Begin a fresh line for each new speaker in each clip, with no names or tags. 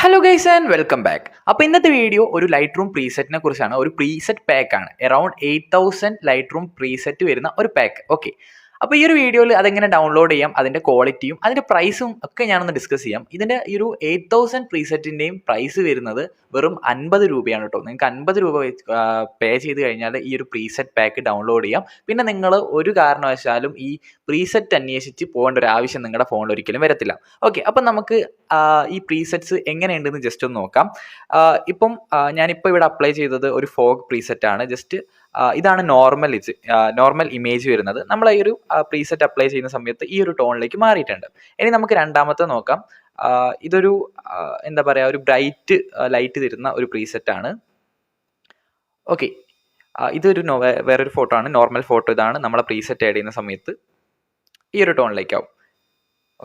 Hello guys and welcome back. അപ്പോൾ ഇന്നത്തെ video ഒരു ലൈറ്റ് റൂം പ്രീസെറ്റിനെ കുറിച്ചാണ്. ഒരു പ്രീസെറ്റ് പാക്ക് ആണ്. അറൌണ്ട് 8000 ലൈറ്റ് റൂം പ്രീസെറ്റ് വരുന്ന ഒരു പാക്ക്. ഓക്കെ, അപ്പോൾ ഈ ഒരു വീഡിയോയിൽ അതെങ്ങനെ ഡൗൺലോഡ് ചെയ്യാം, അതിൻ്റെ ക്വാളിറ്റിയും അതിൻ്റെ പ്രൈസും ഒക്കെ ഞാനൊന്ന് ഡിസ്കസ് ചെയ്യാം. ഇതിൻ്റെ ഈ ഒരു 8000 പ്രീസെറ്റിൻ്റെയും പ്രൈസ് വരുന്നത് വെറും 50 രൂപയാണ് കേട്ടോ. നിങ്ങൾക്ക് 50 രൂപ പേ ചെയ്ത് കഴിഞ്ഞാൽ ഈ ഒരു പ്രീസെറ്റ് പാക്ക് ഡൗൺലോഡ് ചെയ്യാം. പിന്നെ നിങ്ങൾ ഒരു കാരണവശാലും ഈ പ്രീസെറ്റ് അന്വേഷിച്ച് പോകേണ്ട ഒരു ആവശ്യം നിങ്ങളുടെ ഫോണിൽ ഒരിക്കലും വരത്തില്ല. ഓക്കെ, അപ്പം നമുക്ക് ഈ പ്രീസെറ്റ്സ് എങ്ങനെയുണ്ടെന്ന് ജസ്റ്റ് ഒന്ന് നോക്കാം. ഇപ്പം ഞാനിപ്പോൾ ഇവിടെ അപ്ലൈ ചെയ്തത് ഒരു ഫോഗ് പ്രീസെറ്റ് ആണ്. ജസ്റ്റ് ഇതാണ് നോർമൽ ഇമേജ് വരുന്നത്. നമ്മൾ ഈ ഒരു പ്രീസെറ്റ് അപ്ലൈ ചെയ്യുന്ന സമയത്ത് ഈ ഒരു ടോണിലേക്ക് മാറിയിട്ടുണ്ട്. ഇനി നമുക്ക് രണ്ടാമത്തെ നോക്കാം. ഇതൊരു എന്താ പറയുക, ഒരു ബ്രൈറ്റ് ലൈറ്റ് തരുന്ന ഒരു പ്രീസെറ്റ് ആണ്. ഓക്കെ, ഇതൊരു വേറൊരു ഫോട്ടോ ആണ്, നോർമൽ ഫോട്ടോ. ഇതാണ് നമ്മളെ പ്രീസെറ്റ് ആഡ് ചെയ്യുന്ന സമയത്ത് ഈ ഒരു ടോണിലേക്കാവും.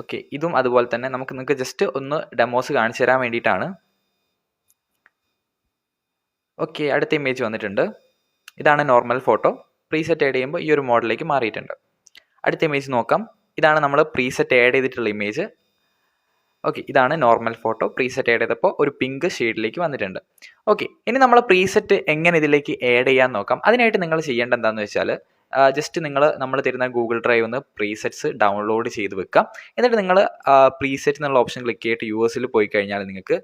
ഓക്കെ, ഇതും അതുപോലെ തന്നെ നിങ്ങൾക്ക് ജസ്റ്റ് ഒന്ന് ഡെമോസ് കാണിച്ചു തരാൻ വേണ്ടിയിട്ടാണ്. ഓക്കെ, അടുത്ത ഇമേജ് വന്നിട്ടുണ്ട്. ഇതാണ് നോർമൽ ഫോട്ടോ. പ്രീസെറ്റ് ആഡ് ചെയ്യുമ്പോൾ ഈ ഒരു മോഡലിലേക്ക് മാറിയിട്ടുണ്ട്. അടുത്ത ഇമേജ് നോക്കാം. ഇതാണ് നമ്മൾ പ്രീസെറ്റ് ആഡ് ചെയ്തിട്ടുള്ള ഇമേജ്. ഓക്കെ, ഇതാണ് നോർമൽ ഫോട്ടോ. പ്രീസെറ്റ് ആഡ് ചെയ്തപ്പോൾ ഒരു പിങ്ക് ഷെയ്ഡിലേക്ക് വന്നിട്ടുണ്ട്. ഓക്കെ, ഇനി നമ്മൾ പ്രീസെറ്റ് എങ്ങനെ ഇതിലേക്ക് ആഡ് ചെയ്യാൻ നോക്കാം. അതിനായിട്ട് നിങ്ങൾ ചെയ്യേണ്ടത് എന്താണെന്ന് വെച്ചാൽ, ജസ്റ്റ് നമ്മൾ തരുന്ന ഗൂഗിൾ ഡ്രൈവ് ഒന്ന് പ്രീസെറ്റ്സ് ഡൗൺലോഡ് ചെയ്ത് വെക്കാം. എന്നിട്ട് നിങ്ങൾ പ്രീസെറ്റ് എന്നുള്ള ഓപ്ഷൻ ക്ലിക്ക് ചെയ്തിട്ട് യൂഎസിൽ പോയി കഴിഞ്ഞാൽ നിങ്ങൾക്ക്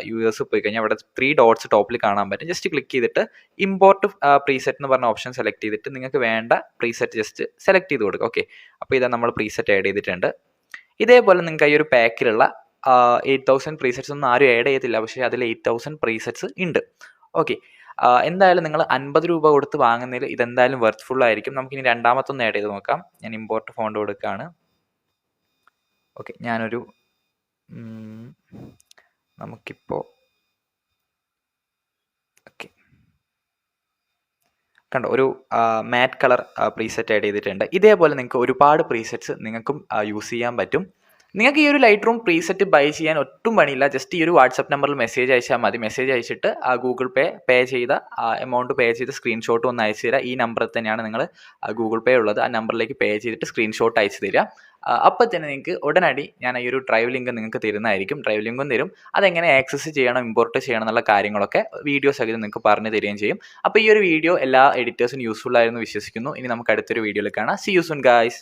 യൂഎസ് പോയി കഴിഞ്ഞാൽ അവിടെ 3 ഡോട്ട്സ് ടോപ്പിൽ കാണാൻ പറ്റും. ജസ്റ്റ് ക്ലിക്ക് ചെയ്തിട്ട് ഇമ്പോർട്ട് പ്രീസെറ്റ് എന്ന് പറഞ്ഞ ഓപ്ഷൻ സെലക്ട് ചെയ്തിട്ട് നിങ്ങൾക്ക് വേണ്ട പ്രീസെറ്റ് ജസ്റ്റ് സെലക്ട് ചെയ്ത് കൊടുക്കുക. ഓക്കെ, അപ്പോൾ ഇതാ നമ്മൾ പ്രീസെറ്റ് ആഡ് ചെയ്തിട്ടുണ്ട്. ഇതേപോലെ നിങ്ങൾക്ക് ഈ ഒരു പാക്കിലുള്ള 8000 പ്രീസെറ്റ്സ് ഒന്നും ആരും ആഡ് ചെയ്യത്തില്ല, പക്ഷേ അതിൽ 8000 പ്രീസെറ്റ്സ് ഉണ്ട്. ഓക്കെ, എന്തായാലും നിങ്ങൾ 50 രൂപ കൊടുത്ത് വാങ്ങുന്നതിൽ ഇതെന്തായാലും വെർത്ത്ഫുൾ ആയിരിക്കും. നമുക്കിനി രണ്ടാമത്തൊന്ന് ആഡ് ചെയ്ത് നോക്കാം. ഞാൻ ഇമ്പോർട്ട് ഫോണ്ട് കൊടുക്കുകയാണ്. ഓക്കെ, ഞാനൊരു നമുക്കിപ്പോൾ ഓക്കെ കണ്ടോ, ഒരു മാറ്റ് കളർ പ്രീസെറ്റ് ആഡ് ചെയ്തിട്ടുണ്ട്. ഇതേപോലെ നിങ്ങൾക്ക് ഒരുപാട് പ്രീസെറ്റ്സ് നിങ്ങൾക്കും യൂസ് ചെയ്യാൻ പറ്റും. നിങ്ങൾക്ക് ഈ ഒരു ലൈറ്റ് റൂം പ്രീസെറ്റ് ബൈ ചെയ്യാൻ ഒട്ടും പണിയില്ല. ജസ്റ്റ് ഈ ഒരു വാട്സപ്പ് നമ്പറിൽ മെസ്സേജ് അയച്ചാൽ മതി. മെസ്സേജ് അയച്ചിട്ട് ഗൂഗിൾ പേ ചെയ്ത എമൗണ്ട് പേ ചെയ്ത് സ്ക്രീൻഷോട്ട് ഒന്ന് അയച്ചു തരിക. ഈ നമ്പറിൽ തന്നെയാണ് നിങ്ങൾ ഗൂഗിൾ പേ ഉള്ളത്. ആ നമ്പറിലേക്ക് പേ ചെയ്തിട്ട് സ്ക്രീൻഷോട്ട് അയച്ചു തരിക. അപ്പോൾ തന്നെ നിങ്ങൾക്ക് ഉടനടി ഞാൻ ഈ ഒരു ഡ്രൈവ് ലിങ്ക് നിങ്ങൾക്ക് തരുന്നതായിരിക്കും. ഡ്രൈവ് ലിങ്കും തരും. അതെങ്ങനെ ആക്സസ് ചെയ്യണം, ഇമ്പോർട്ട് ചെയ്യണം എന്നുള്ള കാര്യങ്ങളൊക്കെ വീഡിയോസ് ഒക്കെ നിങ്ങൾക്ക് പറഞ്ഞു തരികയും ചെയ്യും. അപ്പോൾ ഈ ഒരു വീഡിയോ എല്ലാ എഡിറ്റേഴ്സിനും യൂസ്ഫുൾ ആയിരുന്നു വിശ്വസിക്കുന്നു. ഇനി നമുക്ക് അടുത്തൊരു വീഡിയോയിൽ കാണാം. See you soon guys.